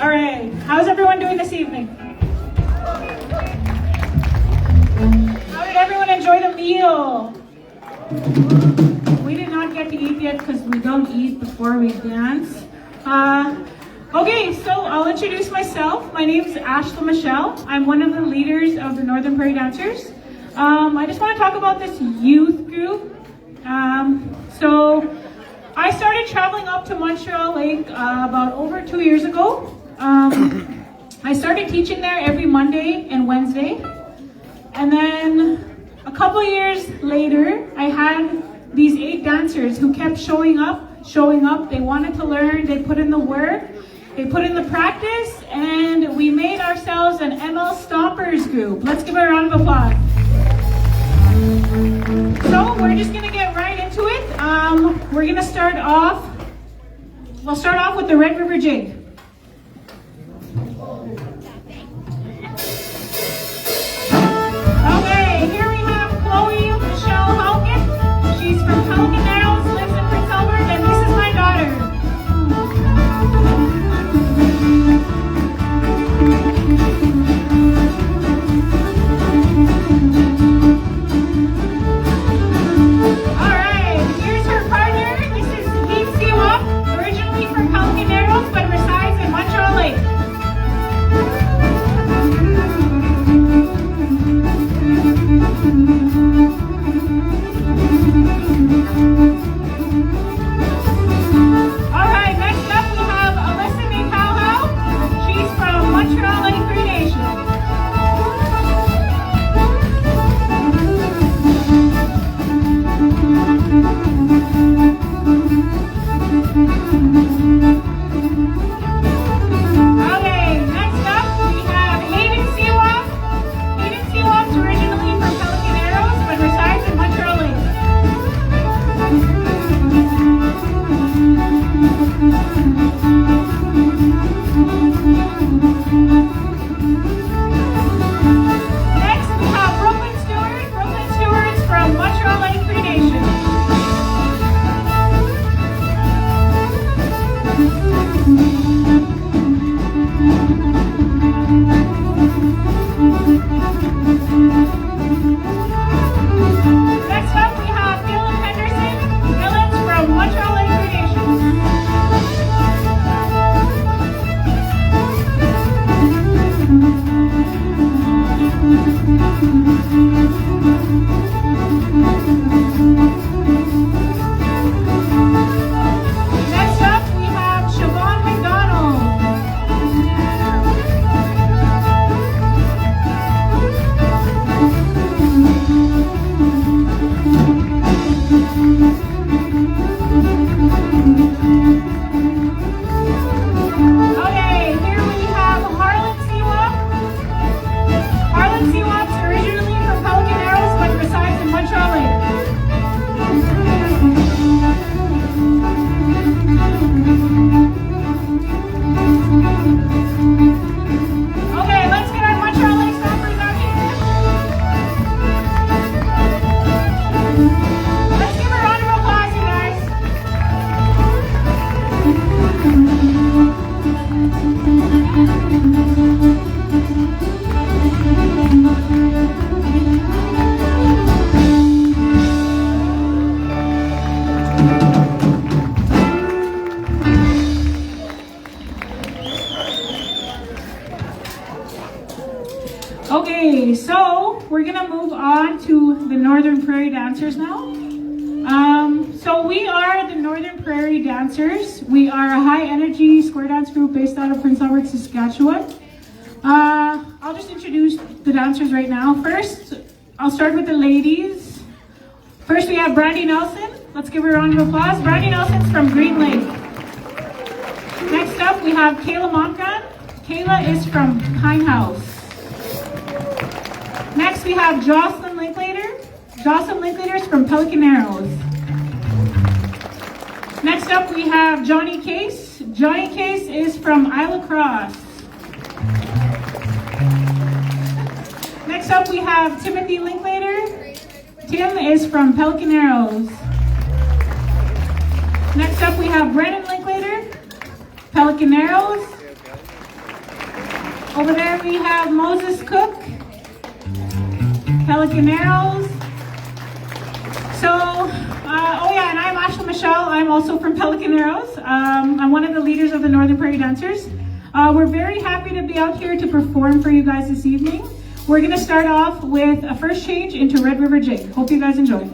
All right, how's everyone doing this evening? How did everyone enjoy the meal? We did not get to eat yet because we don't eat before we dance. Okay, so I'll introduce myself. My name is Ashla Michelle. I'm one of the leaders of the Northern Prairie Dancers. I just want to talk about this youth group. So I started traveling up to Montreal Lake about over 2 years ago. I started teaching there every Monday and Wednesday. And then a couple years later, I had these 8 dancers who kept showing up. They wanted to learn, they put in the work, they put in the practice, and we made ourselves an ML Stompers group. Let's give a round of applause. So we're just gonna get right into it. We're gonna start off, we'll start off with the Red River Jig. Okay, here we have Chloe Michelle Halkin. She's from Pelican Narrows, lives in Prince Albert, and this is my daughter. Alright, here's her partner. This is Heath Siwap, originally from Pelican Narrows, but resides in Montreal Lake. Alright, next up we have Alyssa Nicalhow. She's from Montreal Lake Creation. Okay, next up we have Hayden Siwap. Hayden Siwap's originally from Pelican Narrows, but resides in Montreal Lake. Next we have Brooklyn Stewart. Brooklyn Stewart's from Montreal Lake Creation. Next up we have Dylan Henderson. Dylan's from Montreal Lake Creation. Next up we have Siobhan McDonald. Okay, here we have Harlan Siwap. Harlan Siwap's originally from Pelican Narrows, but resides in Montreal Lake. Okay, let's get our Montreal Lake Stompers out here. Let's give a round of applause, you guys. Okay, so we're gonna move on to the Northern Prairie Dancers now. So we are the Northern Prairie Dancers. We are a high energy square dance group based out of Prince Albert, Saskatchewan. I'll just introduce the dancers right now. First, I'll start with the ladies. First, we have Brandy Nelson. Let's give her a round of applause. Brandy Nelson's from Green Lake. Next up, we have Kayla Montgan. Kayla is from Pine House. Next, we have Jocelyn Linklater. Jocelyn Linklater is from Pelican Narrows. Next up, we have Johnny Case. Johnny Case is from Isla Cross. Next up, we have Timothy Linklater. Tim is from Pelican Narrows. Next up, we have Brennan Linklater, Pelican Narrows. Over there we have Moses Cook, Pelican Arrows. So, oh yeah, and I'm Ashla Michelle. I'm also from Pelican Arrows. I'm one of the leaders of the Northern Prairie Dancers. We're very happy to be out here to perform for you guys this evening. We're going to start off with a first change into Red River Jig. Hope you guys enjoy.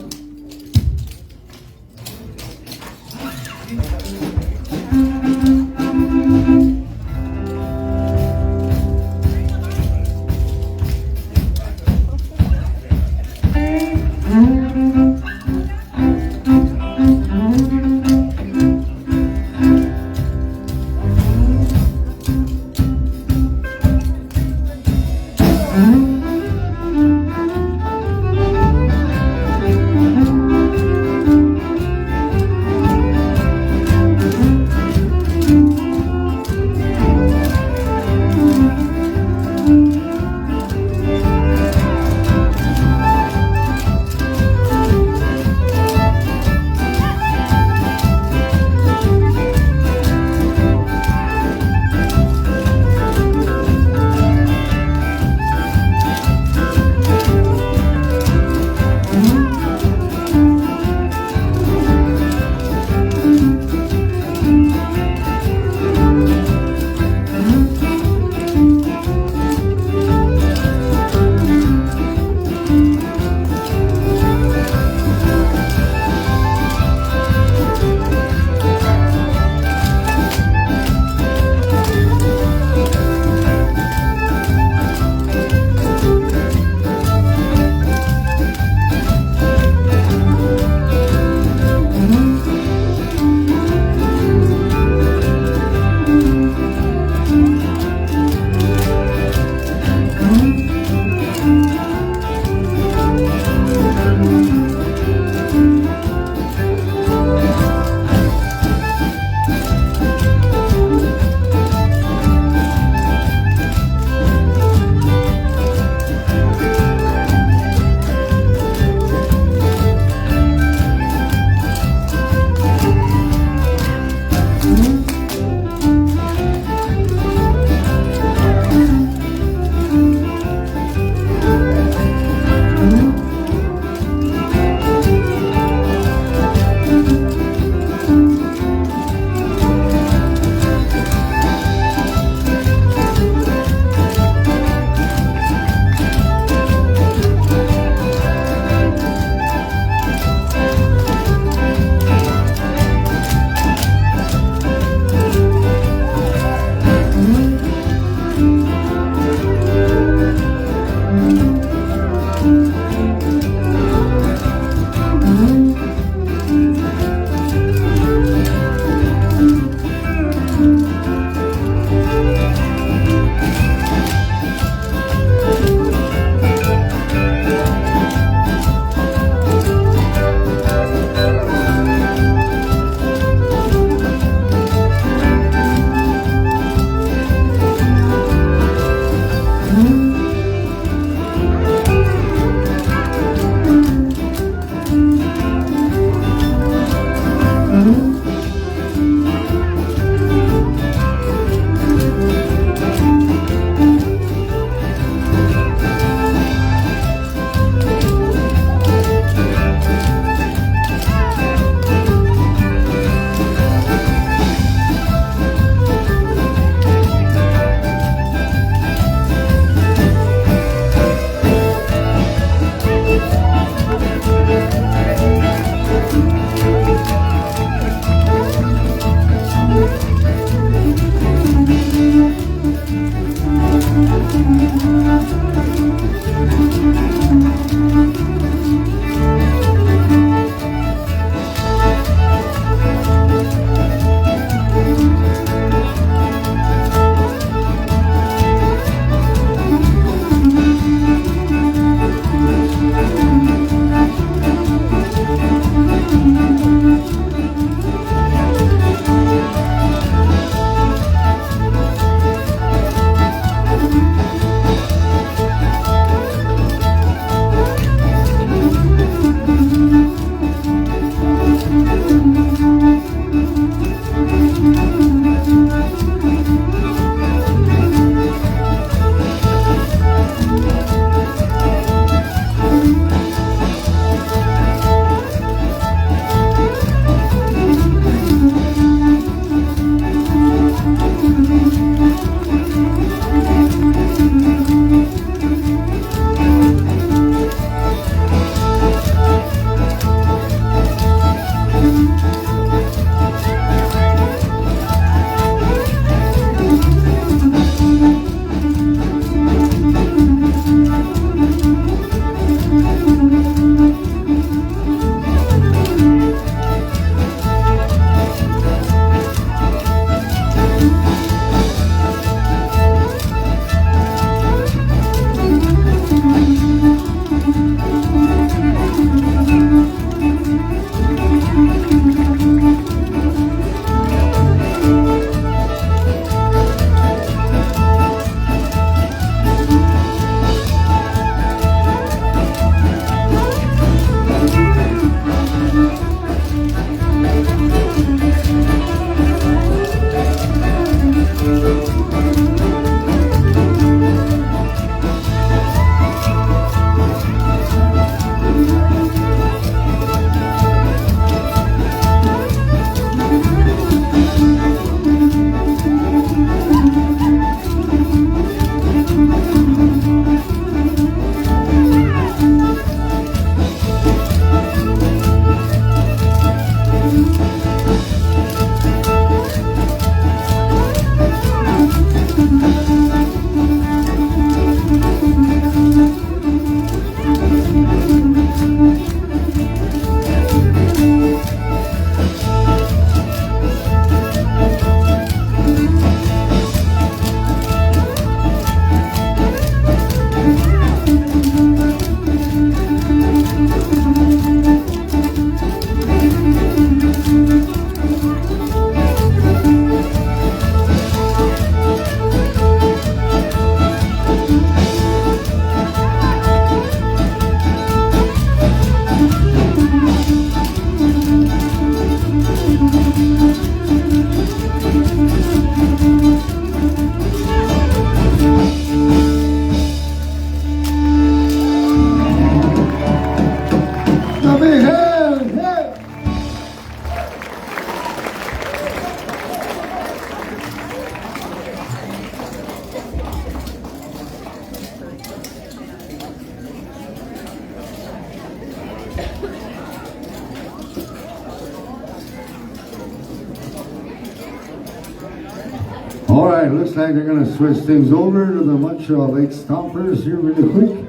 right, looks like they're going to switch things over to the Montreal Lake Stompers here really quick.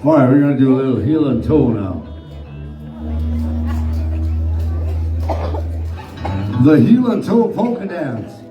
All right, we're going to do a little heel and toe now. The heel and toe polka dance.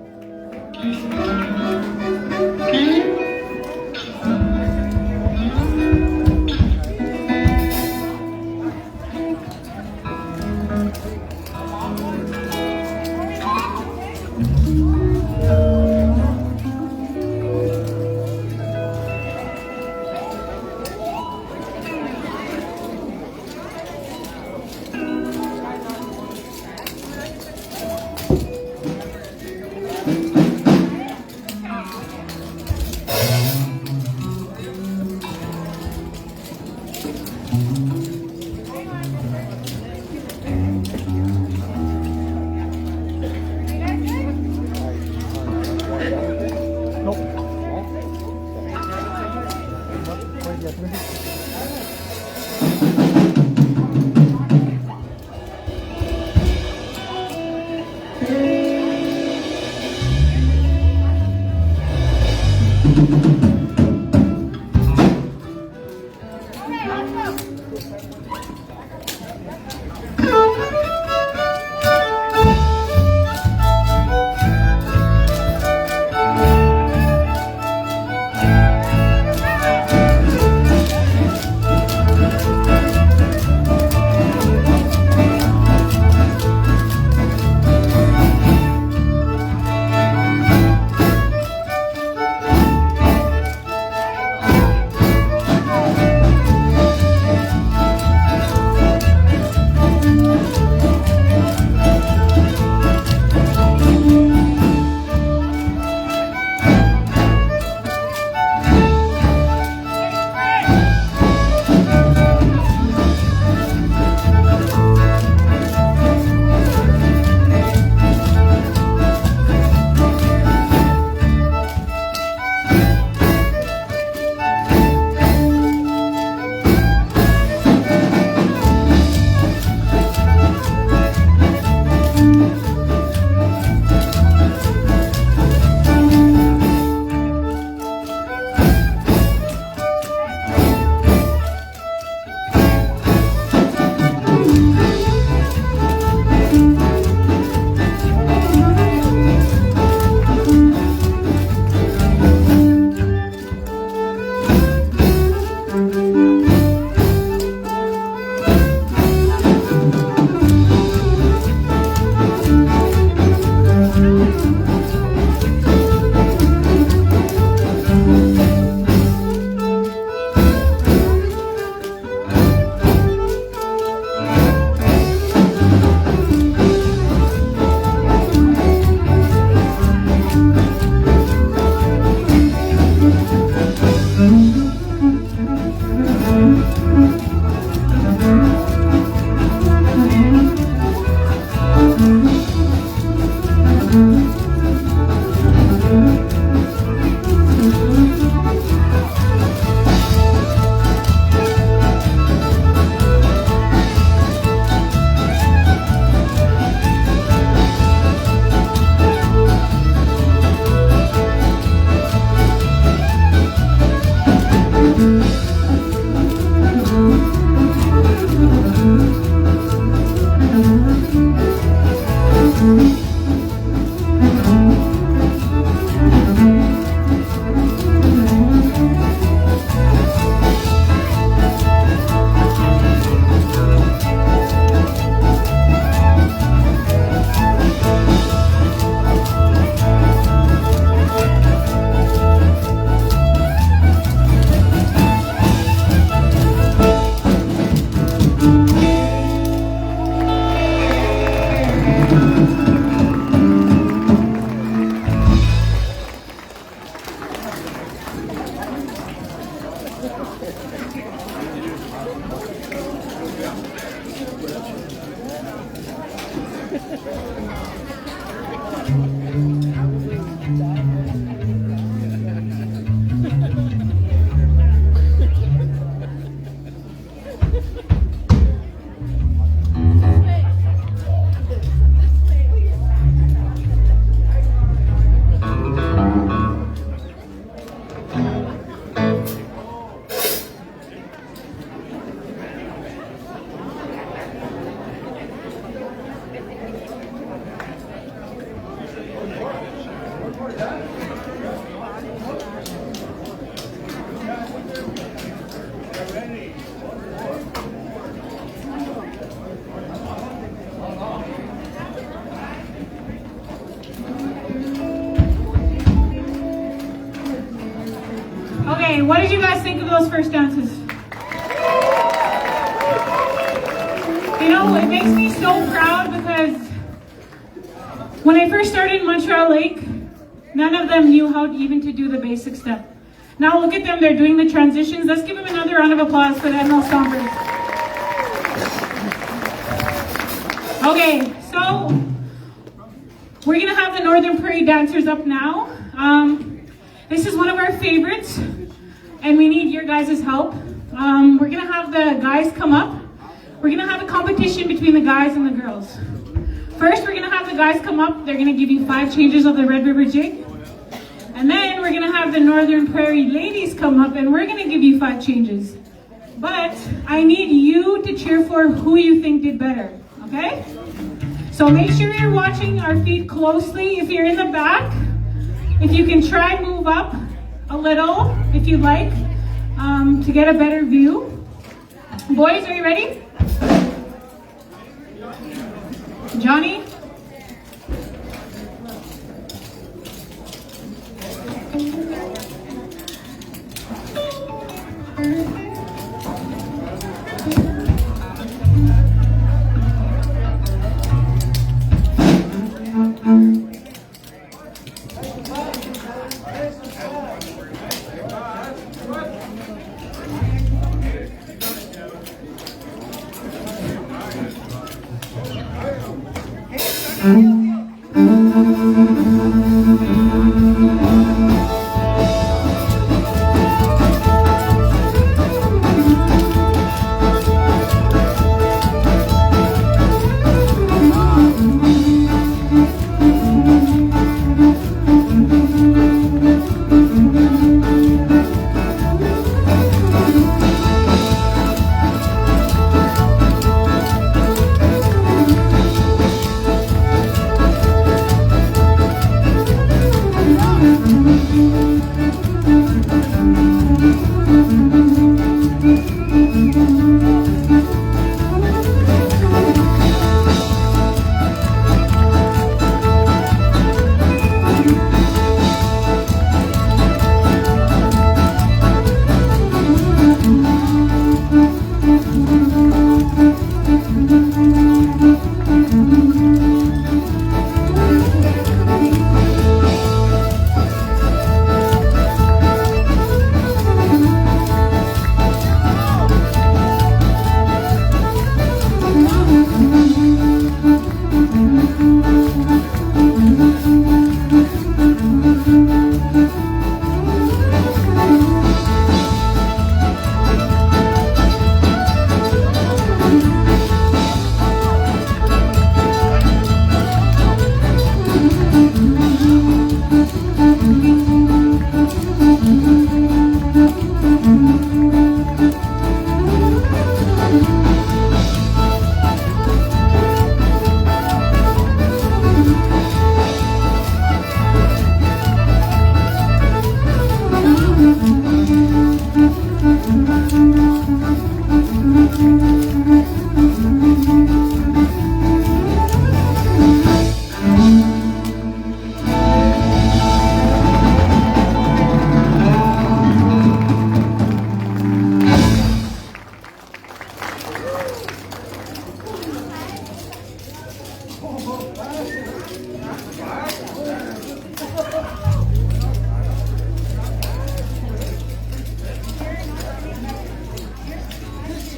Okay, what did you guys think of those first dances? You know, it makes me so proud because when I first started in Montreal Lake, none of them knew how even to do the basic step. Now look at them, they're doing the transitions. Let's give them another round of applause for the ML Stompers. Okay, so we're gonna have the Northern Prairie dancers up now. This is one of our favorites, and we need your guys' help. We're gonna have the guys come up. We're gonna have a competition between the guys and the girls. First, we're gonna have the guys come up. They're gonna give you 5 changes of the Red River Jig. And then we're gonna have the Northern Prairie ladies come up, and we're gonna give you 5 changes. But I need you to cheer for who you think did better, okay? So make sure you're watching our feet closely. If you're in the back, if you can try and move up a little, if you like, to get a better view. Boys, are you ready? Johnny?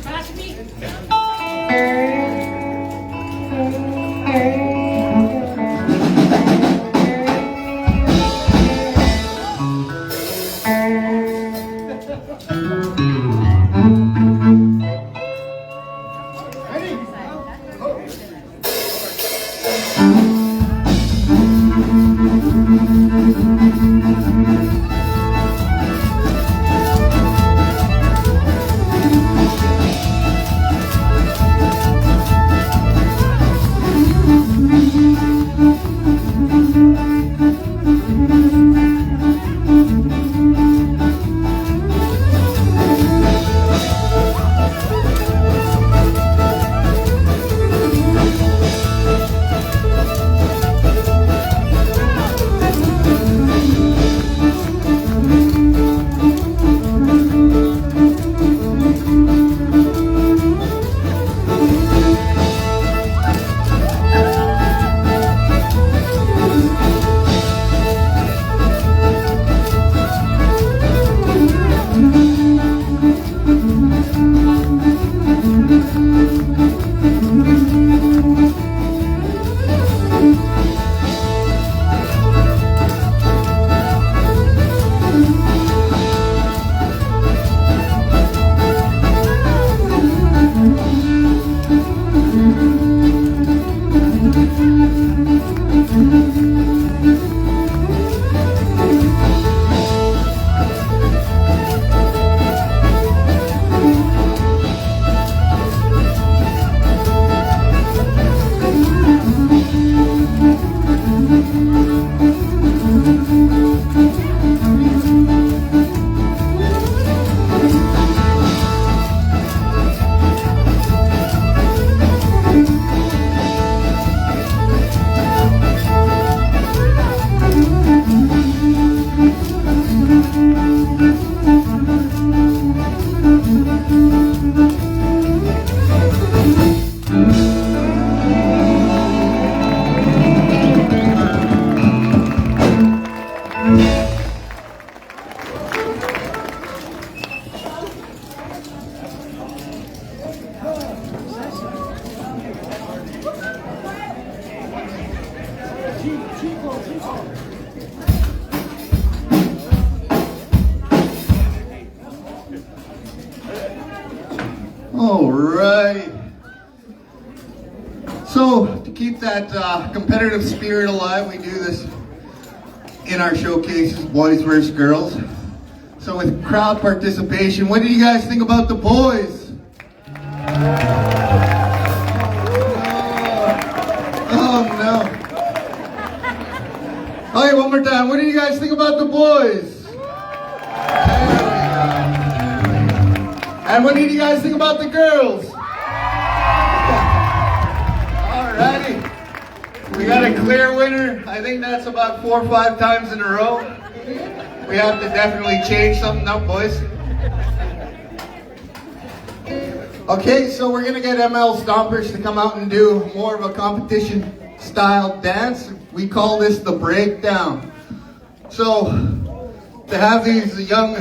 Pass me. All right. So to keep that competitive spirit alive, we do this in our showcases, boys versus girls. So with crowd participation, what do you guys think about the boys? Oh no. Okay, one more time. What do you guys think about the boys? And what do you guys think about the girls? Alrighty. We got a clear winner. I think that's about 4 or 5 times in a row. We have to definitely change something up, boys. Okay, so we're gonna get ML Stompers to come out and do more of a competition style dance. We call this the breakdown. So to have these young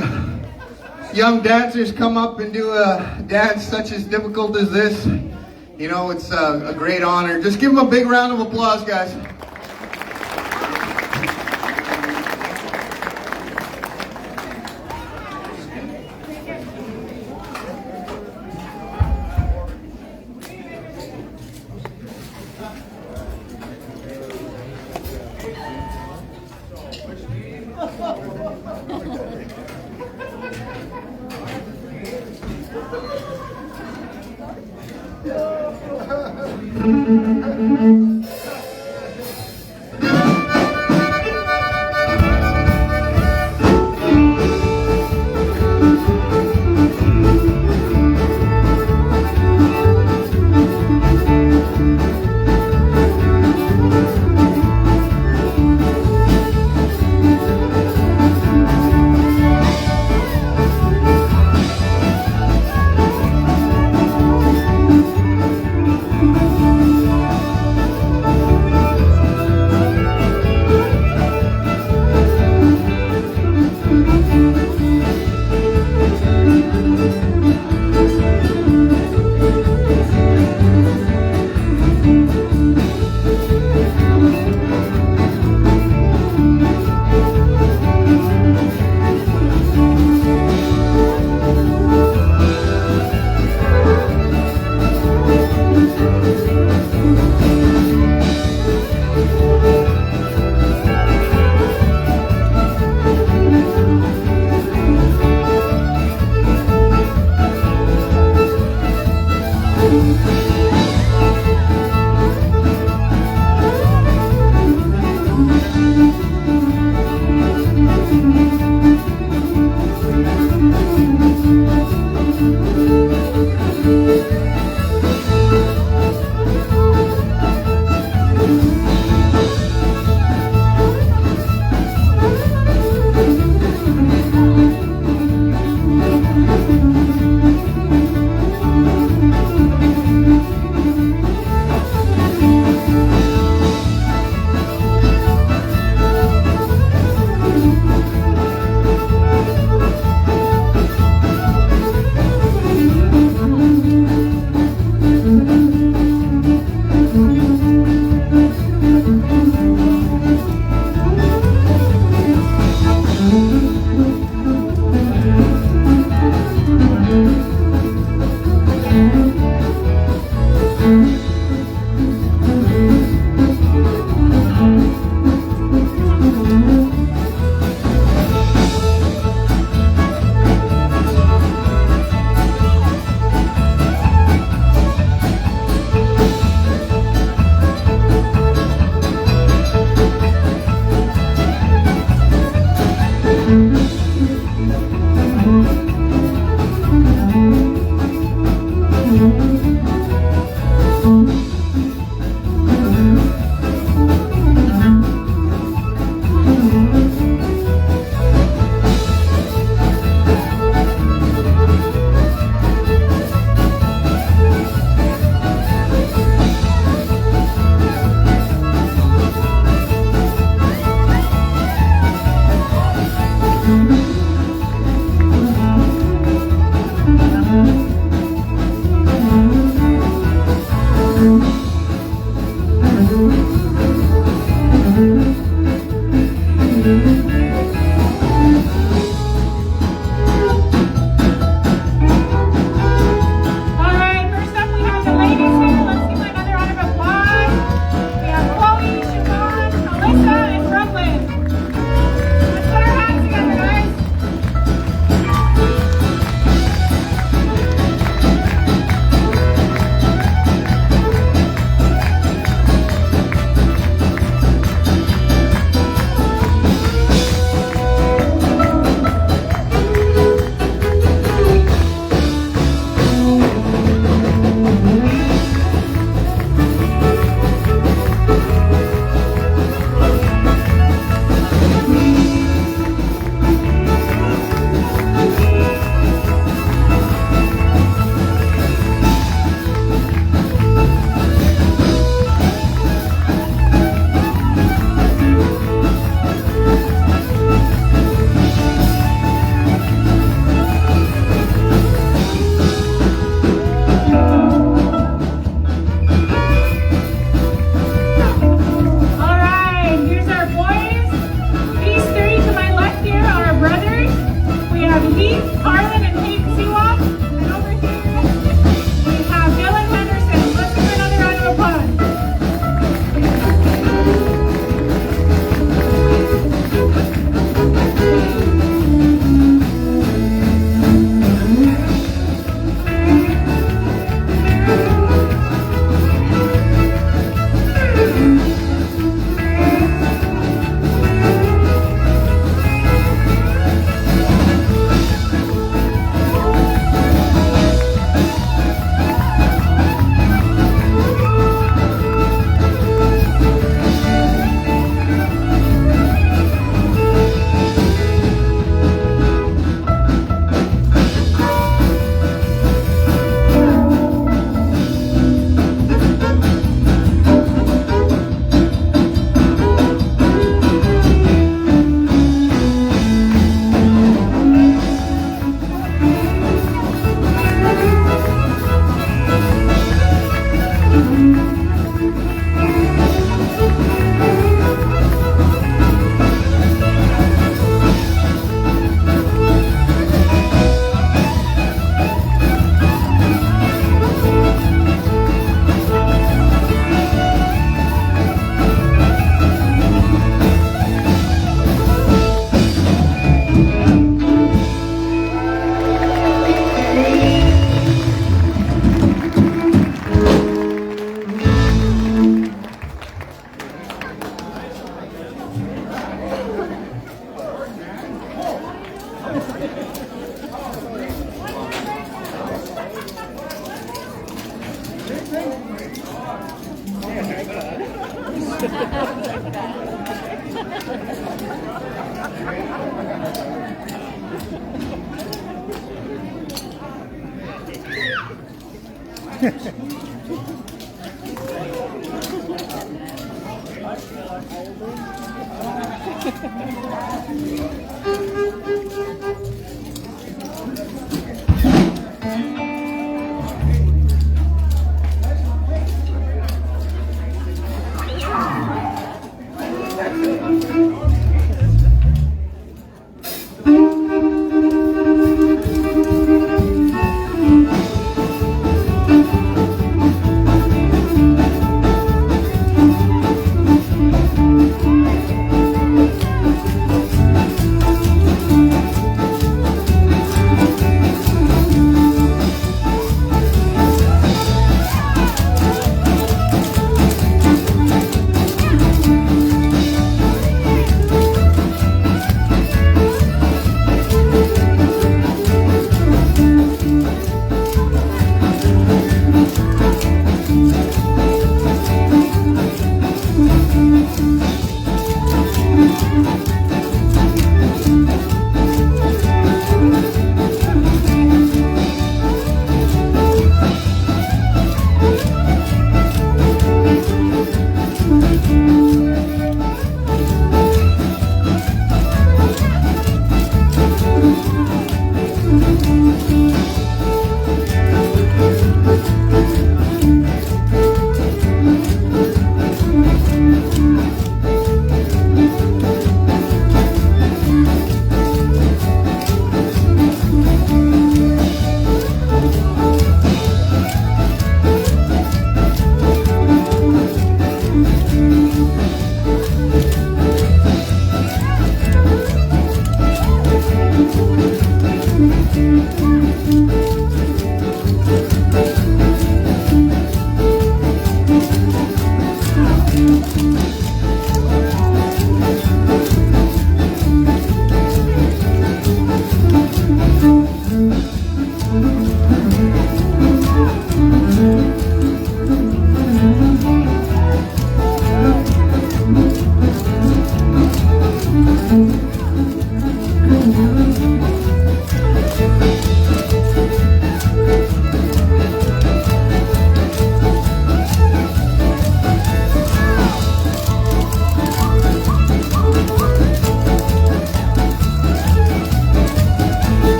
dancers come up and do a dance such as difficult as this, you know, it's a great honor. Just give them a big round of applause, guys.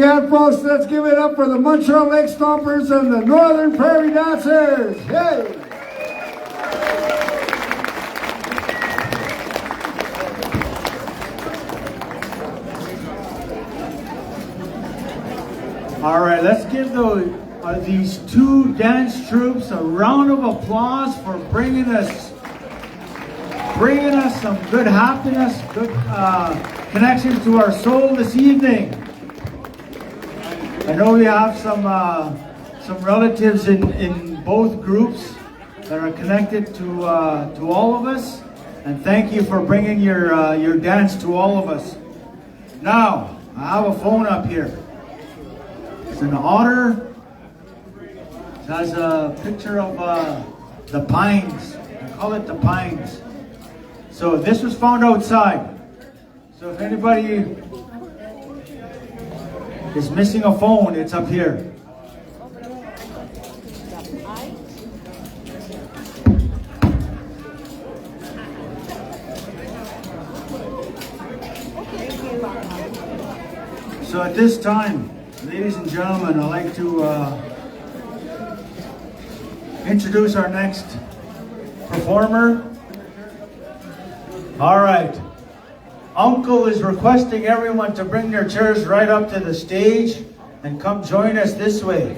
again, folks. Let's give it up for the Montreal Lake Stompers and the Northern Prairie Dancers. Yay! All right, let's give these two dance troops a round of applause for bringing us some good happiness, good connection to our soul this evening. I know we have some relatives in both groups that are connected to all of us, and thank you for bringing your dance to all of us. Now, I have a phone up here. It's an otter. It has a picture of the pines. I call it the pines. So this was found outside. So if anybody is missing a phone, it's up here. So at this time, ladies and gentlemen, I'd like to introduce our next performer. All right. Uncle is requesting everyone to bring their chairs right up to the stage and come join us this way.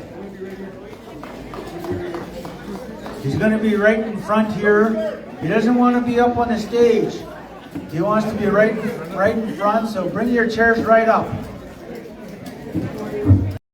He's going to be right in front here. He doesn't want to be up on the stage. He wants to be right in front, so bring your chairs right up.